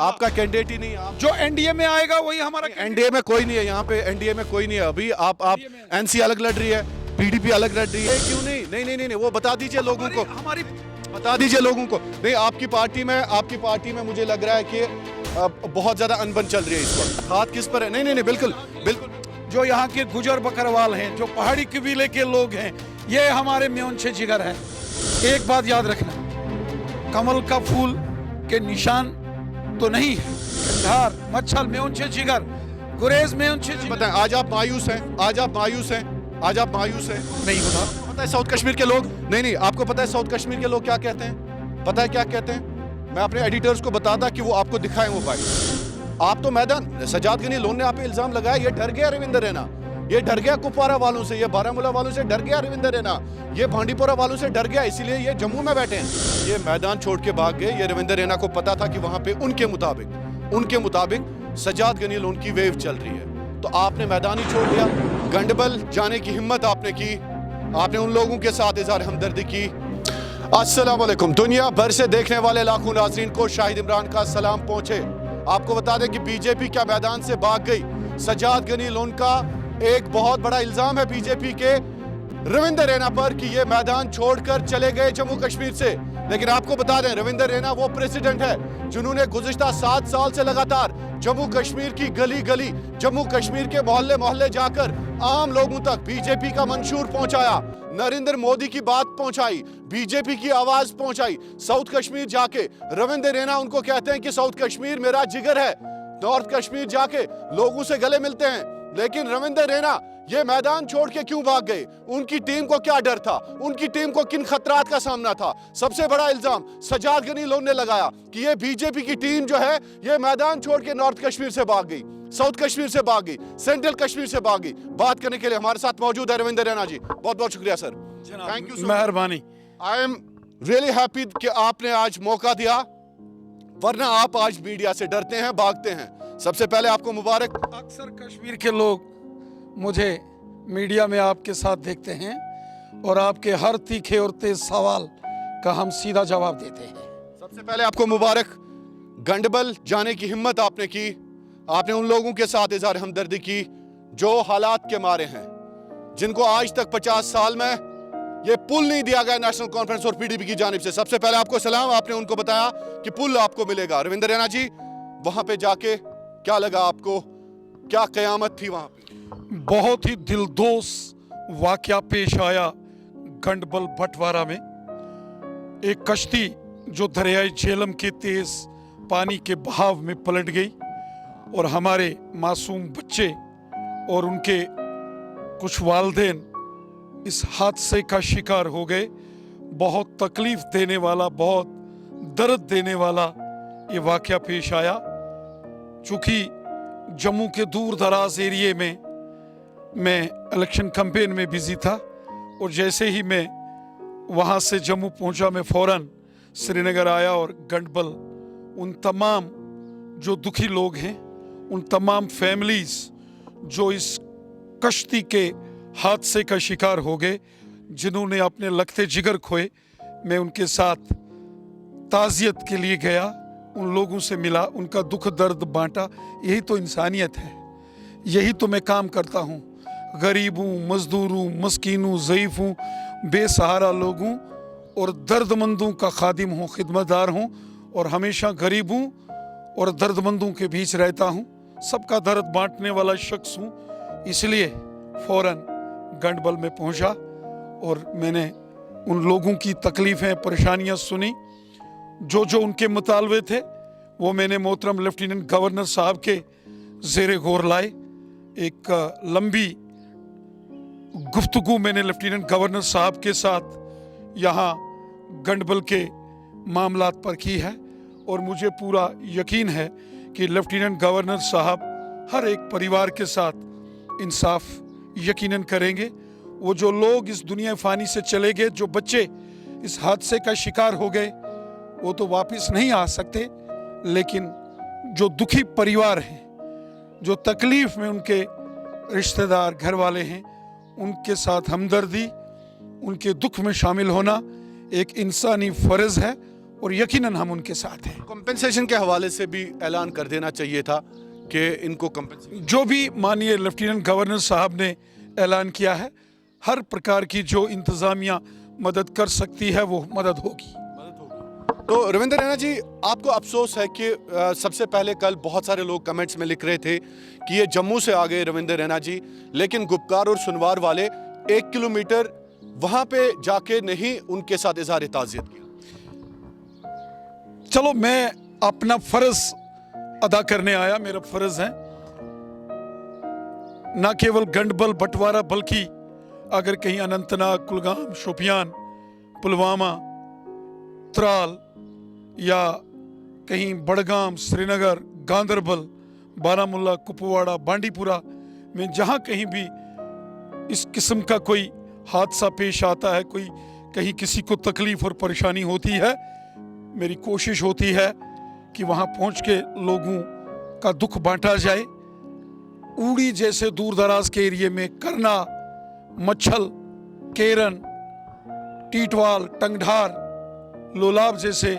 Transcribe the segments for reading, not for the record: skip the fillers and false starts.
आपका कैंडिडेट ही नहीं है। जो एनडीए में आएगा वही हमारा एनडीए में कोई नहीं है, यहाँ पे एनडीए में कोई नहीं है। अभी आप एनसी अलग लड़ रही है, पीडीपी अलग लड़ रही है। क्यों नहीं? नहीं नहीं नहीं, नहीं वो बता दीजिए लोगों को, हमारी बता दीजिए लोगों को। नहीं, आपकी पार्टी में मुझे लग रहा है कि बहुत ज्यादा अनबन चल रही है इस वक्त। हाथ किस पर है? नहीं नहीं नहीं, बिल्कुल बिल्कुल। जो यहाँ के गुजर बकरवाल हैं, जो पहाड़ी कबीले के लोग हैं, ये हमारे म्योंछे जिगर है। एक बात याद रखना, कमल का फूल के निशान तो नहीं है, कंधार, मच्छर, म्योंछे जिगर, गुरेज म्योंछे जिगर। बताएं, आज आप मायूस हैं, आज आप मायूस हैं, आज आप मायूस हैं। नहीं होता। पता है साउथ कश्मीर के लोग, नहीं नहीं, आपको पता है साउथ कश्मीर के लोग क्या कहते हैं? पता है क्या कहते हैं? मैं अपने एडिटर्स को बताता कि वो आपको दिखाएं वो फाइल। आप तो मैदान, सजाद गनी लोन ने आप पे इल्जाम लगाया, ये डर गया रविंदर रैना, ये डर गया कुपवारा वालों से, ये बारामूला वालों से डर गया रविंदर रैना, ये भांडीपोरा वालों से डर गया, इसीलिए ये जम्मू में बैठे हैं। ये मैदान छोड़ के भाग गए। ये रविंदर रैना को पता था कि वहां पे उनके मुताबिक सजाद गनी लोन की वेव चल रही है, तो आपने मैदान ही छोड़ दिया। गंडबल जाने की हिम्मत आपने की, आपने उन लोगों के साथ इज़हार हमदर्दी की। अस्सलाम वालेकुम। दुनिया भर से देखने वाले लाखों नाज़रीन को शाहिद इमरान का सलाम पहुंचे। आपको बता दें कि बीजेपी क्या मैदान से भाग गई। सजाद गनी लोन का एक बहुत बड़ा इल्जाम है बीजेपी के रविंदर रैना पर कि ये मैदान छोड़कर चले गए जम्मू कश्मीर से। लेकिन आपको बता दें, रविंदर रैना वो प्रेसिडेंट है जिन्होंने गुज़िश्ता 7 साल से लगातार जम्मू कश्मीर की गली गली, जम्मू कश्मीर के मोहल्ले मोहल्ले जाकर आम लोगों तक बीजेपी का मंशूर पहुंचाया, नरेंद्र मोदी की बात पहुंचाई, बीजेपी की आवाज पहुंचाई। साउथ कश्मीर जाके रविंदर रैना उनको कहते हैं कि साउथ कश्मीर मेरा जिगर है। नॉर्थ कश्मीर जाके लोगों से गले मिलते हैं। लेकिन रविंदर रैना ये मैदान छोड़ के क्यों भाग गए? उनकी टीम को क्या डर था? उनकी टीम को किन खतरात का सामना था? सबसे बड़ा इल्जाम सजाद गनी लोन ने लगाया कि ये बीजेपी की टीम जो है ये मैदान छोड़ के नॉर्थ कश्मीर से भाग गई, साउथ कश्मीर से भाग गई, सेंट्रल कश्मीर से भाग गई। बात करने के लिए हमारे साथ मौजूद है रविंदर रैना जी। बहुत बहुत शुक्रिया सर, थैंक यू, मेहरबानी। आई एम रियली हैप्पी कि आपने आज मौका दिया, वरना आप आज मीडिया से डरते हैं, भागते हैं। सबसे पहले आपको मुबारक। अक्सर कश्मीर के लोग मुझे मीडिया में आपके साथ देखते हैं और आपके हर तीखे और तेज सवाल का हम सीधा जवाब देते हैं। सबसे पहले आपको मुबारक, गंडबल जाने की हिम्मत आपने की। आपने उन लोगों के साथ इज़हार हमदर्दी की जो हालात के मारे हैं, जिनको आज तक 50 साल में ये पुल नहीं दिया गया नेशनल कॉन्फ्रेंस और पीडीपी की जानिब से। सबसे पहले आपको सलाम, आपने उनको बताया कि पुल आपको मिलेगा। रविंदर रैना जी, वहां पे जाके क्या लगा आपको? क्या कयामत थी वहां पे? बहुत ही दिलदोज वाकया पेश आया गंडबल बंटवारा में। एक कश्ती जो दरियाई झेलम के तेज पानी के बहाव में पलट गई और हमारे मासूम बच्चे और उनके कुछ वालिदैन इस हादसे का शिकार हो गए। बहुत तकलीफ देने वाला, बहुत दर्द देने वाला ये वाकया पेश आया। चूँकि जम्मू के दूर दराज एरिए में मैं इलेक्शन कैंपेन में बिजी था और जैसे ही मैं वहाँ से जम्मू पहुँचा, मैं फ़ौरन श्रीनगर आया और गंडबल उन तमाम जो दुखी लोग हैं, उन तमाम फैमिलीज़ जो इस कश्ती के हादसे का शिकार हो गए, जिन्होंने अपने लगते जिगर खोए, मैं उनके साथ ताज़ियत के लिए गया, उन लोगों से मिला, उनका दुख दर्द बांटा। यही तो इंसानियत है, यही तो मैं काम करता हूँ। गरीब हूँ, मजदूर हूँ, मस्कीन हूँ, ज़ईफ़ हूँ, बेसहारा लोग हूँ और दर्दमंदों का खादिम हूँ, खिदमतदार हूँ और हमेशा गरीब हूँ और दर्दमंदों के बीच रहता हूँ। सबका दर्द बांटने वाला शख्स हूँ। इसलिए फ़ौरन गंडबल में पहुँचा और मैंने उन लोगों की तकलीफ़ें, परेशानियाँ सुनी। जो जो उनके मुतालबे थे वो मैंने मोहतरम लेफ्टिनेंट गवर्नर साहब के ज़ेरे गौर लाए। एक लंबी गुफ्तगू मैंने लेफ्टिनेंट गवर्नर साहब के साथ यहाँ गंडबल के मामलात पर की है और मुझे पूरा यकीन है कि लेफ्टिनेंट गवर्नर साहब हर एक परिवार के साथ इंसाफ यकीनन करेंगे। वो जो लोग इस दुनिया फ़ानी से चले गए, जो बच्चे इस हादसे का शिकार हो गए, वो तो वापस नहीं आ सकते, लेकिन जो दुखी परिवार हैं, जो तकलीफ़ में उनके रिश्तेदार, घर वाले हैं, उनके साथ हमदर्दी, उनके दुख में शामिल होना एक इंसानी फ़र्ज़ है और यकीनन हम उनके साथ हैं। कंपेंसेशन के हवाले से भी ऐलान कर देना चाहिए था कि इनको कंपेंसेशन, जो भी माननीय लेफ्टिनेंट गवर्नर साहब ने ऐलान किया है, हर प्रकार की जो इंतज़ामिया मदद कर सकती है वो मदद होगी। तो रविंदर रैना जी, आपको अफसोस है कि सबसे पहले कल बहुत सारे लोग कमेंट्स में लिख रहे थे कि ये जम्मू से आ गए रविंदर रैना जी, लेकिन गुपकार और सुनवार वाले 1 किलोमीटर वहां पे जाके नहीं उनके साथ इजहार ताज़ियत किया। चलो, मैं अपना फर्ज अदा करने आया। मेरा फर्ज है ना केवल गंडबल बंटवारा, बल्कि अगर कहीं अनंतनाग, कुलगाम, शोपियान, पुलवामा, त्राल या कहीं बड़गाम, श्रीनगर, गांदरबल, बारामुल्ला, कुपवाड़ा, बांडीपुरा में जहाँ कहीं भी इस किस्म का कोई हादसा पेश आता है, कोई कहीं किसी को तकलीफ और परेशानी होती है, मेरी कोशिश होती है कि वहाँ पहुँच के लोगों का दुख बांटा जाए। उड़ी जैसे दूर दराज के एरिए में करना, मच्छल, केरन, टीटवाल, टंगढार, लोलाब जैसे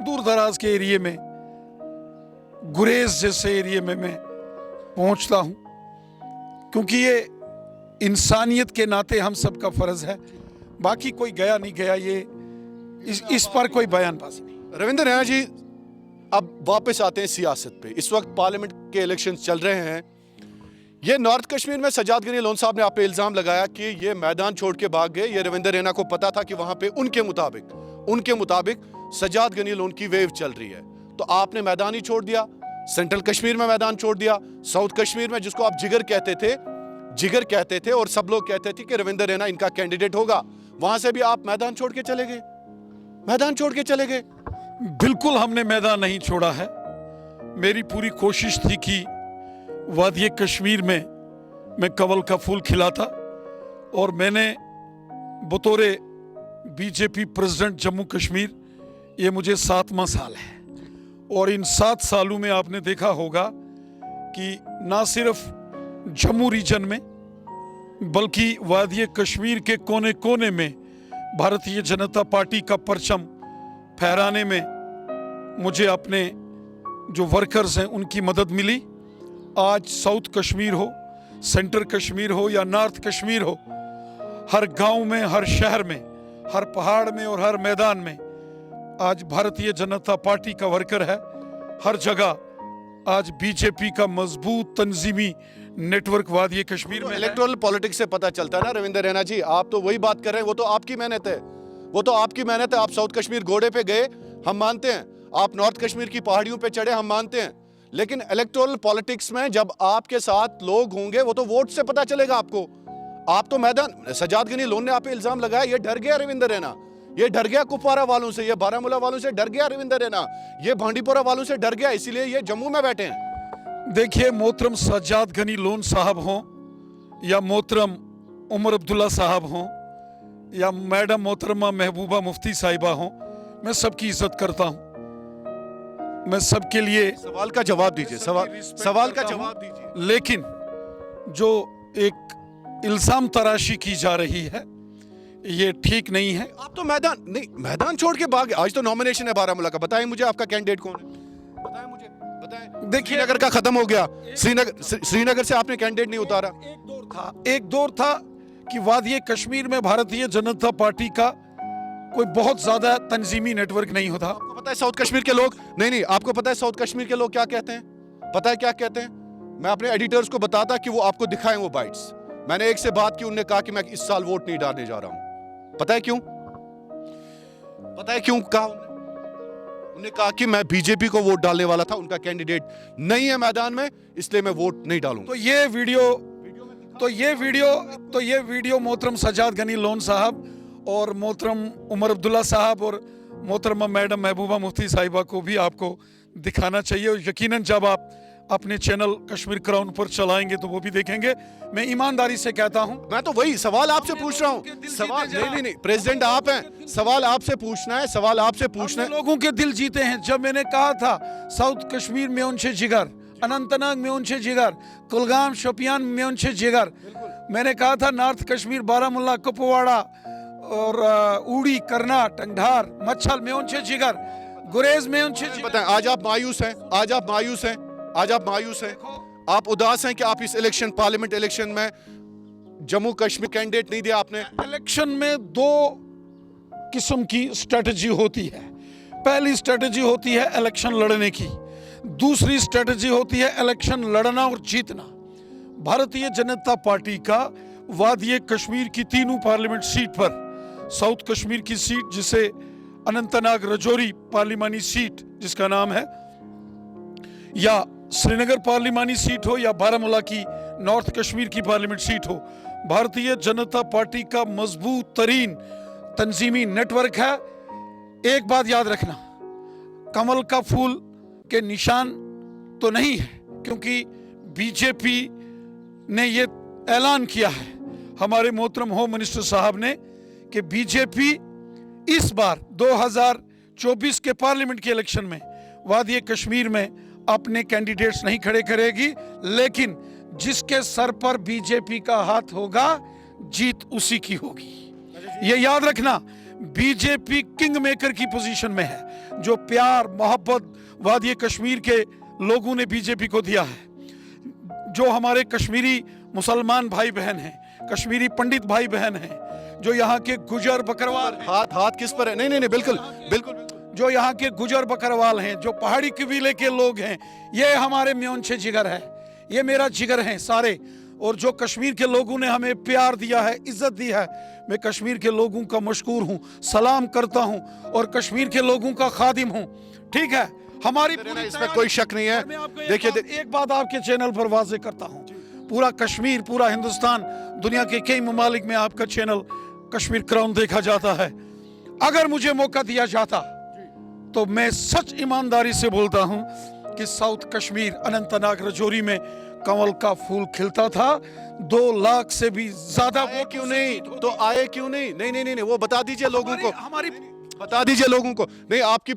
दूर दराज के एरिए में, गुरेज जैसे एरिए में मैं पहुंचता हूं, क्योंकि ये इंसानियत के नाते हम सबका फर्ज है। बाकी कोई गया नहीं गया, ये इस पर कोई बयानबाजी नहीं। रविंदर रैना जी, अब वापस आते हैं सियासत पे। इस वक्त पार्लियामेंट के इलेक्शंस चल रहे हैं। ये नॉर्थ कश्मीर में सजाद गनी लोन साहब ने आप पे इल्जाम लगाया कि ये मैदान छोड़ के भाग गए। ये रविंदर रैना को पता था कि वहां पे उनके मुताबिक सजाद गनी लोन की वेव चल रही है, तो आपने मैदान ही छोड़ दिया। सेंट्रल कश्मीर में मैदान छोड़ दिया, साउथ कश्मीर में जिसको आप जिगर कहते थे और सब लोग कहते थे कि रविंदर रैना इनका कैंडिडेट होगा, वहां से भी आप मैदान छोड़ के चले गए। बिल्कुल हमने मैदान नहीं छोड़ा है। मेरी पूरी कोशिश थी कि वादिय कश्मीर में मैं कमल का फूल खिलाता, और मैंने बतौर बीजेपी प्रेसिडेंट जम्मू कश्मीर, ये मुझे 7वां साल है, और इन 7 सालों में आपने देखा होगा कि ना सिर्फ जम्मू रीजन में बल्कि वादिय कश्मीर के कोने कोने में भारतीय जनता पार्टी का परचम फहराने में मुझे अपने जो वर्कर्स हैं उनकी मदद मिली। आज साउथ कश्मीर हो, सेंट्रल कश्मीर हो या नॉर्थ कश्मीर हो, हर गांव में, हर शहर में, हर पहाड़ में और हर मैदान में आज भारतीय जनता पार्टी का वर्कर है। हर जगह आज बीजेपी का मजबूत तंजीमी नेटवर्क वादिय कश्मीर में। इलेक्टोरल पॉलिटिक्स से पता चलता है ना रविंदर रैना जी, आप तो वही बात कर रहे हैं, वो तो आपकी मेहनत है। आप साउथ कश्मीर घोड़े पे गए, हम मानते हैं। आप नॉर्थ कश्मीर की पहाड़ियों पे चढ़े, हम मानते हैं। लेकिन इलेक्टोरल पॉलिटिक्स में जब आपके साथ लोग होंगे, वो तो वोट से पता चलेगा आपको। आप तो मैदान, सजाद गनी लोन ने आप पे इल्जाम लगाया, ये डर गया रविंदर रैना, ये डर गया कुपवारा वालों से, ये बारामूला वालों से डर गया रविंदर रैना, ये भांडीपोरा वालों से डर गया, इसीलिए ये जम्मू में बैठे हैं। देखिए, मोहतरम सजाद गनी लोन साहब हों या मोहतरम उमर अब्दुल्ला साहब हों या मैडम मोहतरमा महबूबा मुफ्ती साहिबा हों, मैं सबकी इज्जत करता हूं। मैं सबके लिए सवाल का जवाब दीजिए, सवाल का जवाब दीजिए। लेकिन जो एक इल्जाम तराशी की जा रही है, ये ठीक नहीं है। आप तो मैदान छोड़ के भाग। आज तो नॉमिनेशन है बारामूला का, बताएं मुझे आपका कैंडिडेट कौन है, बताएं मुझे, बताएं। देखिए, श्रीनगर का खत्म हो गया, श्रीनगर से आपने कैंडिडेट नहीं उतारा। एक दौर था कि वादिय कश्मीर में भारतीय जनता पार्टी का कोई बहुत ज्यादा तंजीमी नेटवर्क नहीं होता। आपको पता है साउथ कश्मीर के लोग, नहीं, आपको पता है साउथ कश्मीर के लोग क्या कहते हैं? पता है क्या कहते हैं? मैं अपने एडिटर्स को बताता कि वो आपको दिखाएं वो बाइट्स। मैंने एक से बात की, उन्होंने कहा कि मैं इस साल वोट नहीं डालने जा रहा हूं। पता है क्यों? कहा उन्होंने कहा कि मैं बीजेपी को वोट डालने वाला था, उनका कैंडिडेट नहीं है मैदान में, इसलिए मैं वोट नहीं डालूंगा। तो ये वीडियो मोहतरम सजाद गनी लोन साहब और मोहतरम उमर अब्दुल्ला साहब और मोहतरमा मैडम महबूबा मुफ्ती साहिबा को भी आपको दिखाना चाहिए, और यकीनन जब आप अपने चैनल कश्मीर क्राउन पर चलाएंगे तो वो भी देखेंगे। मैं ईमानदारी से कहता हूं, मैं तो वही सवाल आपसे पूछ रहा हूं। सवाल नहीं, प्रेसिडेंट आप हैं, सवाल आपसे पूछना है। लोगों के दिल जीते हैं। जब मैंने कहा था साउथ कश्मीर में उनसे जिगर, अनंतनाग में उनसे जिगर, कुलगाम शोपियान में उनसे जिगर, मैंने कहा था नॉर्थ कश्मीर, बारामुल्ला, कुपवाड़ा और उड़ी, करना, टंगढार, मच्छल में उनसे जिगर, गुरेज में उनसे बताएं, आज आप मायूस हैं, आज आप मायूस हैं, आज आप मायूस हैं, आप उदास हैं कि आप इस इलेक्शन, पार्लियामेंट इलेक्शन में जम्मू कश्मीर कैंडिडेट नहीं दिया आपने। इलेक्शन में दो किस्म की स्ट्रेटजी होती है। पहली स्ट्रेटजी होती है इलेक्शन लड़ने की, दूसरी स्ट्रेटजी होती है इलेक्शन लड़ना और जीतना। भारतीय जनता पार्टी का वादिये कश्मीर की तीनों पार्लियामेंट सीट पर, साउथ कश्मीर की सीट जिसे अनंतनाग रजौरी पार्लिमानी सीट जिसका नाम है, या श्रीनगर पार्लिमानी सीट हो, या बारामूला की नॉर्थ कश्मीर की पार्लियामेंट सीट हो, भारतीय जनता पार्टी का मजबूत तरीन तंजीमी नेटवर्क है। एक बात याद रखना, कमल का फूल के निशान तो नहीं है, क्योंकि बीजेपी ने ये ऐलान किया है, हमारे मोहतरम होम मिनिस्टर साहब ने, कि बीजेपी इस बार 2024 के पार्लियामेंट के इलेक्शन में वादिये कश्मीर में अपने कैंडिडेट्स नहीं खड़े करेगी, लेकिन जिसके सर पर बीजेपी का हाथ होगा जीत उसी की होगी। ये याद रखना, बीजेपी किंग मेकर की पोजीशन में है। जो प्यार मोहब्बत वादिये कश्मीर के लोगों ने बीजेपी को दिया है, जो हमारे कश्मीरी मुसलमान भाई बहन हैं, कश्मीरी पंडित भाई बहन हैं, जो यहाँ के गुजर बकरवाल, हाथ किस पर है? नहीं नहीं नहीं, बिल्कुल बिल्कुल, जो यहाँ के गुजर बकरवाल हैं, जो पहाड़ी कबीले के लोग हैं, ये हमारे म्योन से जिगर है, ये मेरा जिगर है सारे। और जो कश्मीर के लोगों ने हमें प्यार दिया है, इज्जत दी है, मैं कश्मीर के लोगों का मशकूर हूँ, सलाम करता हूँ और कश्मीर के लोगों का खादिम हूँ। ठीक है, हमारी इसमें कोई शक नहीं है। देखिए एक बात आपके चैनल पर वाजे करता हूँ, पूरा कश्मीर, पूरा हिंदुस्तान, दुनिया के कई ममालिक में आपका चैनल कश्मीर क्राउन देखा जाता है। अगर मुझे मौका दिया जाता तो मैं सच ईमानदारी से बोलता हूं कि साउथ कश्मीर अनंतनाग रजौरी में कमल का फूल खिलता था। 2 लाख से भी ज्यादा वो क्यों नहीं, तो आए क्यों नहीं? नहीं नहीं नहीं, वो बता दीजिए लोगों को, हमारी बता दीजिए लोगों को। नहीं, आपकी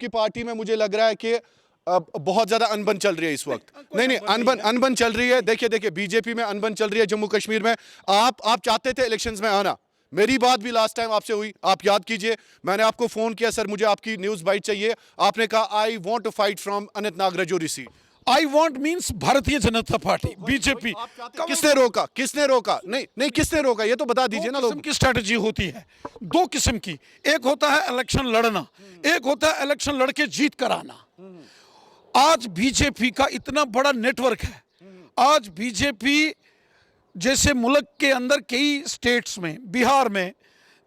पार्टी में मुझे लग रहा है कि बहुत ज्यादा अनबन चल रही है इस वक्त। नहीं अनबन चल रही है। देखिए बीजेपी में अनबन चल रही है, जम्मू कश्मीर में। आप चाहते थे इलेक्शंस में आना, मेरी बात भी लास्ट टाइम आपसे हुई, आप याद कीजिए, मैंने आपको फोन किया, सर मुझे आपकी न्यूज बाइट चाहिए, आपने कहा I want to fight from Anantnag Rajouri seat. I want means Bharatiya Janata party, BJP. किसने रोका? नहीं किसने रोका, ये तो बता दीजिए ना। लोगों की स्ट्रेटजी होती है 2 किस्म की, एक होता है इलेक्शन लड़ना, एक होता है इलेक्शन लड़के जीत कर आना। आज बीजेपी का इतना बड़ा नेटवर्क है, आज बीजेपी जैसे मुल्क के अंदर कई स्टेट्स में, बिहार में,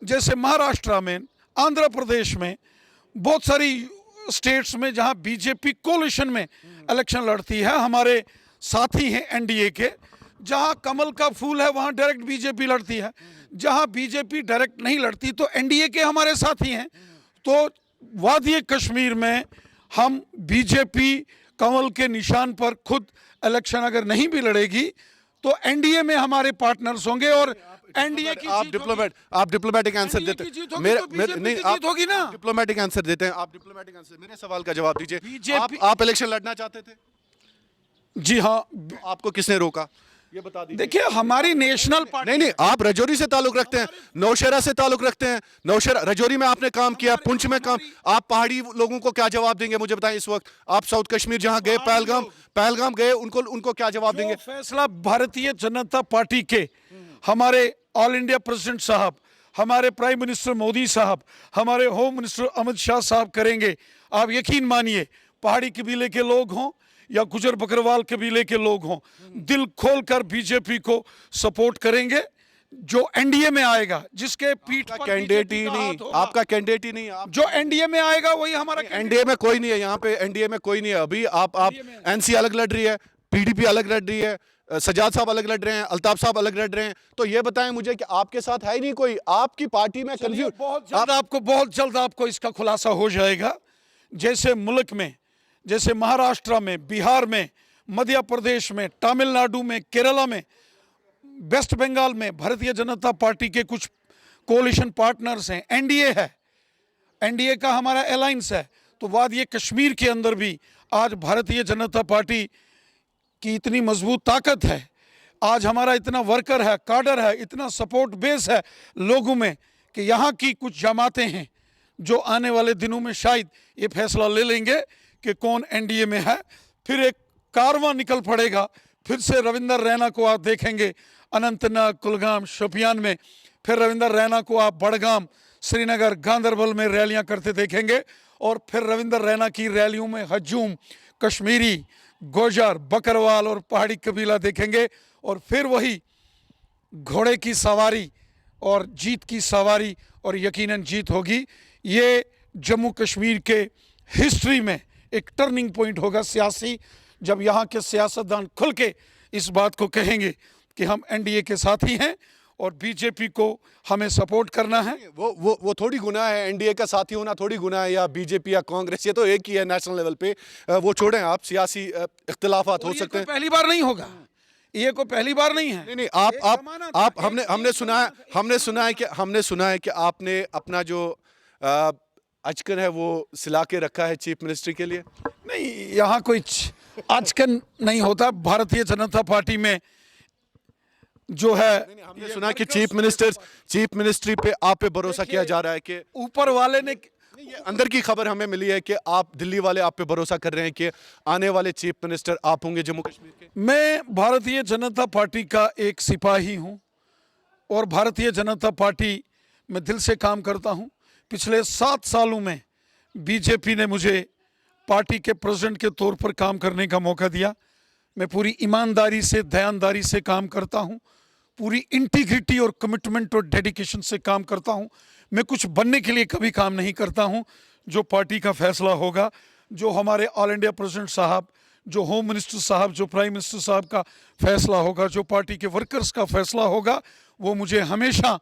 जैसे महाराष्ट्र में, आंध्र प्रदेश में, बहुत सारी स्टेट्स में जहां बीजेपी कोलिशन में इलेक्शन लड़ती है, हमारे साथी हैं एनडीए के। जहां कमल का फूल है वहां डायरेक्ट बीजेपी लड़ती है, जहां बीजेपी डायरेक्ट नहीं लड़ती तो एनडीए के हमारे साथी हैं। तो वादिये कश्मीर में हम बीजेपी कमल के निशान पर खुद इलेक्शन अगर नहीं भी लड़ेगी तो एनडीए में हमारे पार्टनर्स होंगे। और एनडीए की आप डिप्लोमेटिक आंसर देते हैं, होगी ना, डिप्लोमेटिक आंसर देते हैं आप, डिप्लोमेटिक आंसर। मेरे सवाल का जवाब दीजिए, आप इलेक्शन लड़ना चाहते थे? जी हाँ। आपको किसने रोका, ये बता दीजिए। देखिए हमारी नेशनल पार्टी, नहीं आप रजौरी से ताल्लुक रखते हैं, नौशेरा से ताल्लुक रखते हैं, नौशेरा रजौरी में आपने काम किया, पुंछ में काम, आप पहाड़ी लोगों को क्या जवाब देंगे मुझे बताएं इस वक्त? आप साउथ कश्मीर जहां गए, पहलगाम गए, उनको क्या जवाब देंगे? फैसला भारतीय जनता पार्टी के हमारे ऑल इंडिया प्रेसिडेंट साहब, हमारे प्राइम मिनिस्टर मोदी साहब, हमारे होम मिनिस्टर अमित शाह साहब करेंगे। आप यकीन मानिए, पहाड़ी कबीले के लोग हों या गुजर बकरवाल कबीले के लोग हों, दिल खोलकर बीजेपी को सपोर्ट करेंगे। जो एनडीए में आएगा, जिसके पीठ पर कैंडिडेट ही नहीं, आपका कैंडिडेट ही नहीं, जो एनडीए में आएगा वही हमारा। एनडीए में कोई नहीं है, यहाँ पे एनडीए में कोई नहीं है अभी। आप एनसी अलग लड़ रही है, पीडीपी अलग लड़ रही है, सजाद साहब अलग लड़ रहे हैं, अल्ताफ साहब अलग लड़ रहे हैं। तो ये बताएं मुझे कि आपके साथ है ही नहीं कोई, आपकी पार्टी में कंफ्यूज। बहुत जल्द आपको इसका खुलासा हो जाएगा। जैसे मुल्क में, जैसे महाराष्ट्र में, बिहार में, मध्य प्रदेश में, तमिलनाडु में, केरला में, वेस्ट बंगाल में भारतीय जनता पार्टी के कुछ कोलिशन पार्टनर्स हैं, एनडीए है, एनडीए का हमारा अलायंस है। तो वादिये कश्मीर के अंदर भी आज भारतीय जनता पार्टी की इतनी मजबूत ताकत है, आज हमारा इतना वर्कर है, काडर है, इतना सपोर्ट बेस है लोगों में कि यहाँ की कुछ जमातें हैं जो आने वाले दिनों में शायद ये फैसला ले लेंगे कि कौन एनडीए में है। फिर एक कारवां निकल पड़ेगा, फिर से रविंदर रैना को आप देखेंगे अनंतनाग, कुलगाम, शोपियान में। फिर रविंदर रैना को आप बड़गाम, श्रीनगर, गांदरबल में रैलियां करते देखेंगे। और फिर रविंदर रैना की रैलियों में हजूम, कश्मीरी, गोजर, बकरवाल और पहाड़ी कबीला देखेंगे। और फिर वही घोड़े की सवारी और जीत की सवारी, और यकीनन जीत होगी। ये जम्मू कश्मीर के हिस्ट्री में एक टर्निंग पॉइंट होगा सियासी, जब यहाँ के सियासतदान खुल के इस बात को कहेंगे कि हम एनडीए के साथी हैं और बीजेपी को हमें सपोर्ट करना है। वो थोड़ी गुनाह है, एनडीए का साथी होना थोड़ी गुनाह है, या बीजेपी या कांग्रेस, ये तो एक ही है नेशनल लेवल पे। वो छोड़ें, आप सियासी इख्तिलाफात हो सकते हैं। पहली बार नहीं होगा, ये को पहली बार नहीं है। नहीं, आप हमने सुना है कि आपने अपना जो अचकन है वो सिला के रखा है चीफ मिनिस्ट्री के लिए। नहीं, यहाँ कोई अचकन नहीं होता। भारतीय जनता पार्टी में जो है, हमने सुना कि चीफ मिनिस्ट्री पे आप पे भरोसा किया जा रहा है कि ऊपर वाले ने, ये अंदर की खबर हमें मिली है कि आप, दिल्ली वाले आप पे भरोसा कर रहे हैं कि आने वाले चीफ मिनिस्टर आप होंगे जम्मू कश्मीर के। मैं भारतीय जनता पार्टी का एक सिपाही हूं और भारतीय जनता पार्टी में दिल से काम करता हूं। पिछले 7 सालों में बीजेपी ने मुझे पार्टी के प्रेसिडेंट के तौर पर काम करने का मौका दिया। मैं पूरी ईमानदारी से, दयानदारी से काम करता हूं, पूरी इंटीग्रिटी और कमिटमेंट और डेडिकेशन से काम करता हूं। मैं कुछ बनने के लिए कभी काम नहीं करता हूं। जो पार्टी का फैसला होगा, जो हमारे ऑल इंडिया प्रेसिडेंट साहब, जो होम मिनिस्टर साहब, जो प्राइम मिनिस्टर साहब का फैसला होगा, जो पार्टी के वर्कर्स का फैसला होगा, वो मुझे हमेशा,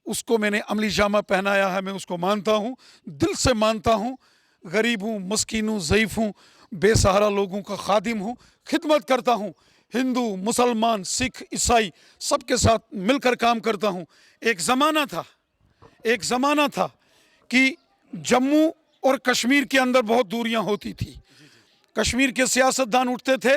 उसको मैंने अमली जामा पहनाया है, मैं उसको मानता हूँ, दिल से मानता हूँ। गरीब हूँ, मस्कीन हूँ, ज़ईफ़ हूँ, बेसहारा लोगों का खादिम हूँ, खिदमत करता हूँ। हिंदू, मुसलमान, सिख, ईसाई सबके साथ मिलकर काम करता हूँ। एक ज़माना था कि जम्मू और कश्मीर के अंदर बहुत दूरियां होती थी। कश्मीर के सियासतदान उठते थे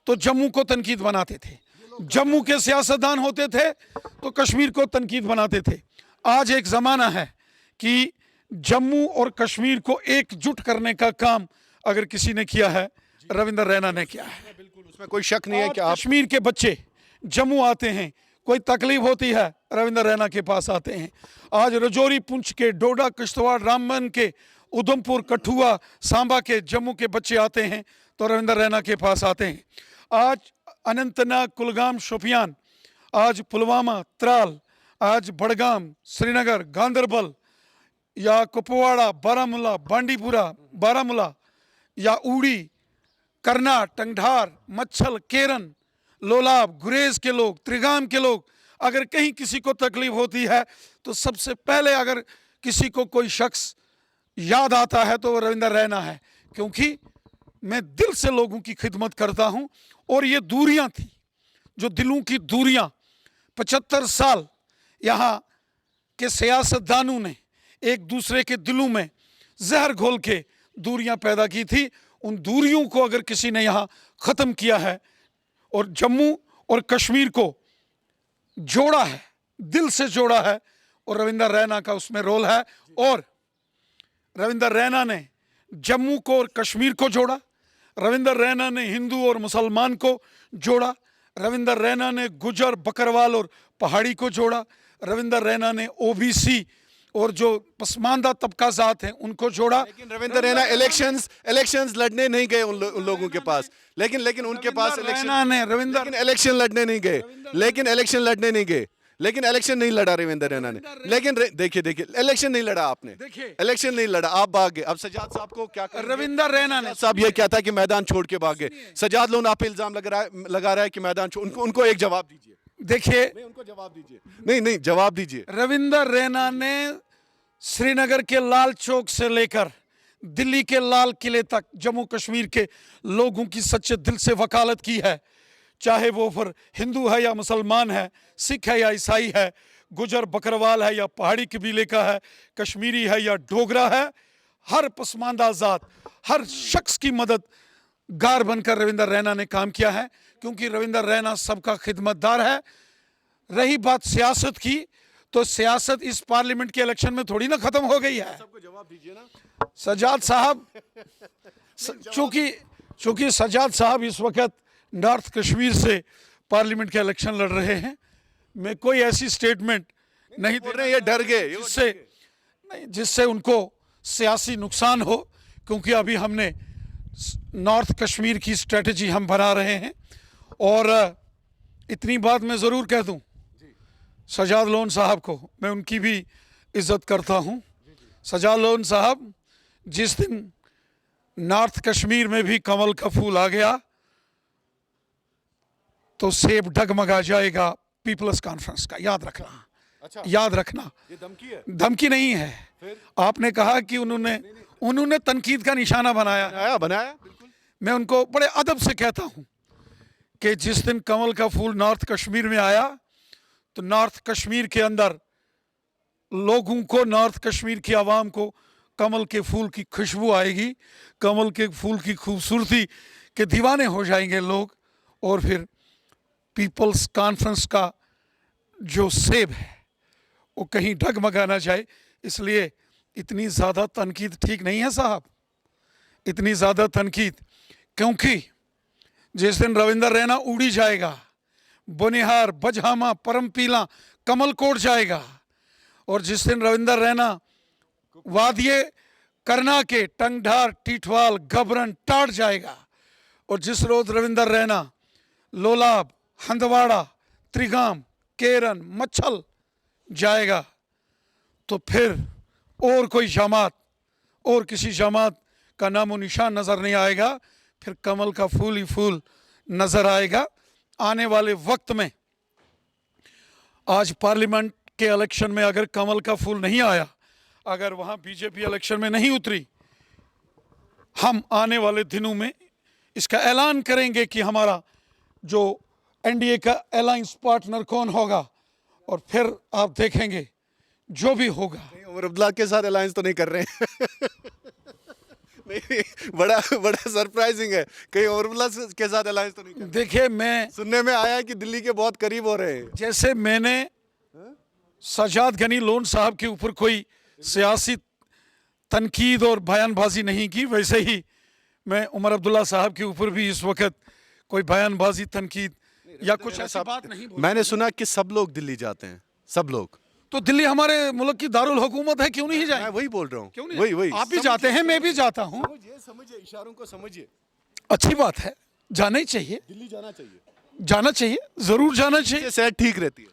तो जम्मू को तनकीद बनाते थे, जम्मू के सियासतदान होते थे तो कश्मीर को तनकीद बनाते थे। आज एक ज़माना है कि जम्मू और कश्मीर को एकजुट करने का काम अगर किसी ने किया है, रविंदर रैना ने किया है। बिल्कुल, उसमें कोई शक नहीं है कि आप, कश्मीर के बच्चे जम्मू आते हैं, कोई तकलीफ होती है रविंदर रैना के पास आते हैं। आज रजौरी, पुंछ के, डोडा, किश्तवाड़, रामबन के, उधमपुर, कठुआ, सांबा के जम्मू के बच्चे आते हैं तो रविंदर रैना के पास आते हैं। आज अनंतनाग, कुलगाम, शोपियान, आज पुलवामा, त्राल, आज बड़गाम, श्रीनगर, गांदरबल या कुपवाड़ा, बारामूला, बांडीपुरा, बारामूला या उड़ी, करना, टंगढार, मच्छल, केरन, लोलाब, गुरेज के लोग, त्रिगाम के लोग, अगर कहीं किसी को तकलीफ होती है तो सबसे पहले अगर किसी को कोई शख्स याद आता है तो वो रविंदर रैना है, क्योंकि मैं दिल से लोगों की खिदमत करता हूं। और ये दूरियां थी, जो दिलों की दूरियां 75 साल यहाँ के सियासतदानों ने एक दूसरे के दिलों में जहर घोल के दूरियां पैदा की थी, उन दूरियों को अगर किसी ने यहाँ ख़त्म किया है और जम्मू और कश्मीर को जोड़ा है, दिल से जोड़ा है, और रविंदर रैना का उसमें रोल है। और रविंदर रैना ने जम्मू को और कश्मीर को जोड़ा, रविंदर रैना ने हिंदू और मुसलमान को जोड़ा, रविंदर रैना ने गुजर, बकरवाल और पहाड़ी को जोड़ा, रविंदर रैना ने ओबीसी और जो पसमानदा तबका जात हैं उनको जोड़ा। लेकिन रविंदर रैना इलेक्शंस लड़ने नहीं गए उन लोगों के पास, लेकिन उनके पास इलेक्शन लड़ने नहीं गए, लेकिन इलेक्शन नहीं लड़ा रविंदर रैना ने। लेकिन देखिए इलेक्शन नहीं लड़ा आपने, इलेक्शन नहीं लड़ा, आप भाग गए। अब सजाद साहब को क्या कर, रविंदर रैना ने साहब ये क्या था कि मैदान छोड़ के भाग गए। सजाद लोन आप पे इल्जाम लगा रहा है कि मैदान छोड़, उनको एक जवाब दीजिए। देखिए, उनको जवाब दीजिए, नहीं जवाब दीजिए। रविंदर रैना ने श्रीनगर के लाल चौक से लेकर दिल्ली के लाल किले तक जम्मू कश्मीर के लोगों की सच्चे दिल से वकालत की है, चाहे वो फिर हिंदू है या मुसलमान है, सिख है या ईसाई है, गुजर बकरवाल है या पहाड़ी कबीले का है, कश्मीरी है या डोगरा है, हर पसमानदा जात, हर शख्स की मदद गार बनकर रविंदर रैना ने काम किया है, क्योंकि रविंदर रैना सबका खिदमतदार है। रही बात सियासत की, तो सियासत इस पार्लियामेंट के इलेक्शन में थोड़ी ना खत्म हो गई है। सबको जवाब दीजिए ना। सजाद साहब, चूंकि सजाद साहब इस वक्त नॉर्थ कश्मीर से पार्लियामेंट के इलेक्शन लड़ रहे हैं, मैं कोई ऐसी स्टेटमेंट नहीं बोल रहे हैं, ये डर गए, जिससे उनको सियासी नुकसान हो, क्योंकि अभी हमने नॉर्थ कश्मीर की स्ट्रेटजी हम बना रहे हैं। और इतनी बात मैं ज़रूर कह दूं, सजाद लोन साहब को मैं उनकी भी इज़्ज़त करता हूं। सजाद लोन साहब, जिस दिन नॉर्थ कश्मीर में भी कमल का फूल आ गया तो सेब डगमगा जाएगा पीपल्स कॉन्फ्रेंस का, याद रखना। अच्छा, याद रखना। ये धमकी है? धमकी नहीं है। फिर? आपने कहा कि उन्होंने तनकीद का निशाना बनाया। बनाया बिल्कुल। मैं उनको बड़े अदब से कहता हूं कि जिस दिन कमल का फूल नॉर्थ कश्मीर में आया तो नॉर्थ कश्मीर के अंदर लोगों को, नॉर्थ कश्मीर की आवाम को कमल के फूल की खुशबू आएगी, कमल के फूल की खूबसूरती के दीवाने हो जाएंगे लोग। और फिर पीपल्स कॉन्फ्रेंस का जो सेब है वो कहीं डगमगा ना जाए। इसलिए इतनी ज़्यादा तनकीद ठीक नहीं है साहब, इतनी ज़्यादा तनकीद, क्योंकि जिस दिन रविंदर रैना उड़ी जाएगा, बोनिहार, बजहामा, परमपीला, कमलकोट जाएगा। और जिस दिन रविंदर रैना वादिये करना के टंगढार, टीठवाल, गबरन, टाट जाएगा, और जिस रोज रविंदर रैना लोलाब, हंदवाड़ा, त्रिगाम, केरन, मच्छल जाएगा तो फिर और कोई जमात और किसी जमात का नामो निशान नज़र नहीं आएगा, फिर कमल का फूल ही फूल नज़र आएगा। आने वाले वक्त में, आज पार्लियामेंट के इलेक्शन में अगर कमल का फूल नहीं आया, अगर वहाँ बीजेपी इलेक्शन में नहीं उतरी, हम आने वाले दिनों में इसका ऐलान करेंगे कि हमारा जो एनडीए का अलायंस पार्टनर कौन होगा, और फिर आप देखेंगे जो भी होगा। उमर अब्दुल्ला के साथ अलायंस तो नहीं कर रहे हैं? नहीं, बड़ा सरप्राइजिंग है, कहीं उमर अब्दुल्ला के साथ अलायंस तो नहीं कर रहे? देखिए, मैं सुनने में आया है कि दिल्ली के बहुत करीब हो रहे हैं। जैसे मैंने सजाद गनी लोन साहब के ऊपर कोई सियासी तनकीद और बयानबाजी नहीं की, वैसे ही मैं उमर अब्दुल्ला साहब के ऊपर भी इस वक्त कोई बयानबाजी, तनकीद या कुछ ऐसी बात नहीं बोली। मैंने सुना कि सब लोग दिल्ली जाते हैं, सब लोग। तो दिल्ली हमारे मुल्क की दारुल हुकूमत है, क्यों नहीं जाए? मैं वही बोल रहा हूँ, क्यों नहीं? वही आप भी जाते हैं, मैं भी जाता हूँ। समझिए, इशारों को समझिए। अच्छी बात है, जाना ही चाहिए, दिल्ली जाना चाहिए, जाना चाहिए, जरूर जाना चाहिए। सेहत ठीक रहती है।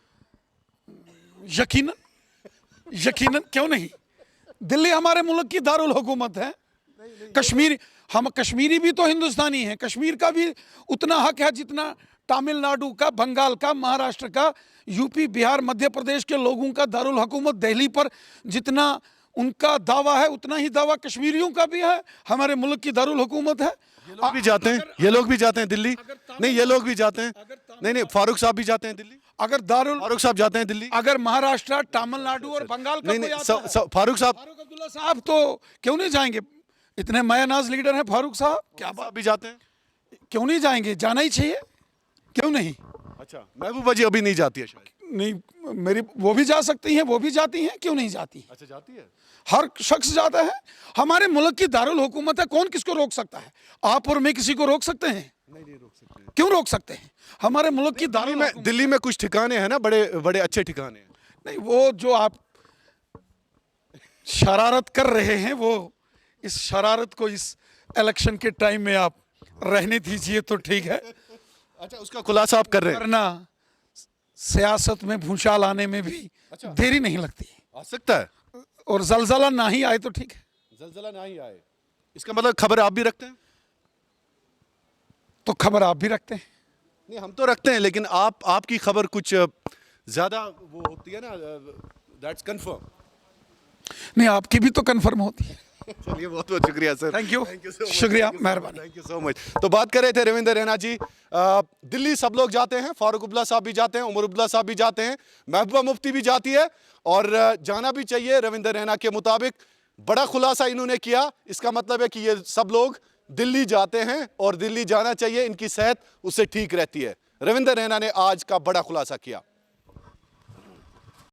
यकीनन, क्यों नहीं? दिल्ली हमारे मुल्क की दारुल हुकूमत है। कश्मीर, हम कश्मीरी भी तो हिंदुस्तानी हैं, कश्मीर का भी उतना हक है जितना तमिलनाडु का, बंगाल का, महाराष्ट्र का, यूपी, बिहार, मध्य प्रदेश के लोगों का दारुल हुकूमत दिल्ली पर जितना उनका दावा है, उतना ही दावा कश्मीरियों का भी है। हमारे मुल्क की दारुल हुकूमत है। ये लोग भी जाते हैं, ये लोग भी जाते हैं दिल्ली। नहीं, ये लोग भी जाते हैं। नहीं, फारूक साहब भी जाते हैं दिल्ली। अगर फारूक साहब जाते हैं दिल्ली। अगर महाराष्ट्र, तमिलनाडु और बंगाल का कोई आता है, फारूक अब्दुल्ला साहब तो क्यों नहीं जाएंगे? इतने मायानाज लीडर हैं फारूक साहब, क्या बात, भी जाते हैं, क्यों नहीं जाएंगे? जाना ही चाहिए, क्यों नहीं? अच्छा, महबूबा जी अभी नहीं जाती है शायद? नहीं, मेरी वो भी जा सकती हैं, वो भी जाती हैं, क्यों नहीं जाती? अच्छा, जाती है। हर शख्स जाता है। हमारे मुल्क की दारुल हुकूमत है, कौन किसको रोक सकता है? आप और मैं किसी को रोक सकते हैं? नहीं रोक सकते। क्यों रोक सकते हैं? हमारे मुल्क की दिल्ली में कुछ ठिकाने हैं ना, बड़े बड़े अच्छे ठिकाने हैं। नहीं, वो जो आप शरारत कर रहे हैं, वो इस शरारत को इस इलेक्शन के टाइम में आप रहने दीजिए तो ठीक है। अच्छा, उसका खुलासा आप कर रहे हैं? वरना सियासत में भूचाल आने में भी देरी नहीं लगती। आ सकता है, और जलजला ना ही आए तो ठीक है। जलजला ना ही आए, इसका मतलब खबर आप भी रखते हैं? तो खबर आप भी रखते हैं? नहीं, हम तो रखते हैं, लेकिन आपकी खबर कुछ ज्यादा वो होती है ना, दैट्स कंफर्म। नहीं, आपकी भी तो कंफर्म होती है। चलिए, बहुत बहुत शुक्रिया सर। थैंक यू, शुक्रिया, मेहरबानी। Thank you so much. तो बात कर रहे थे रविंदर रैना जी। दिल्ली सब लोग जाते हैं, फारूक अब्दुल्ला साहब भी जाते हैं, उमर अब्दुल्ला साहब भी जाते हैं, महबूबा मुफ्ती भी जाती है, और जाना भी चाहिए। रविंदर रैना के मुताबिक बड़ा खुलासा इन्होंने किया, इसका मतलब है कि ये सब लोग दिल्ली जाते हैं और दिल्ली जाना चाहिए, इनकी सेहत उससे ठीक रहती है। रविंदर रैना ने आज का बड़ा खुलासा किया।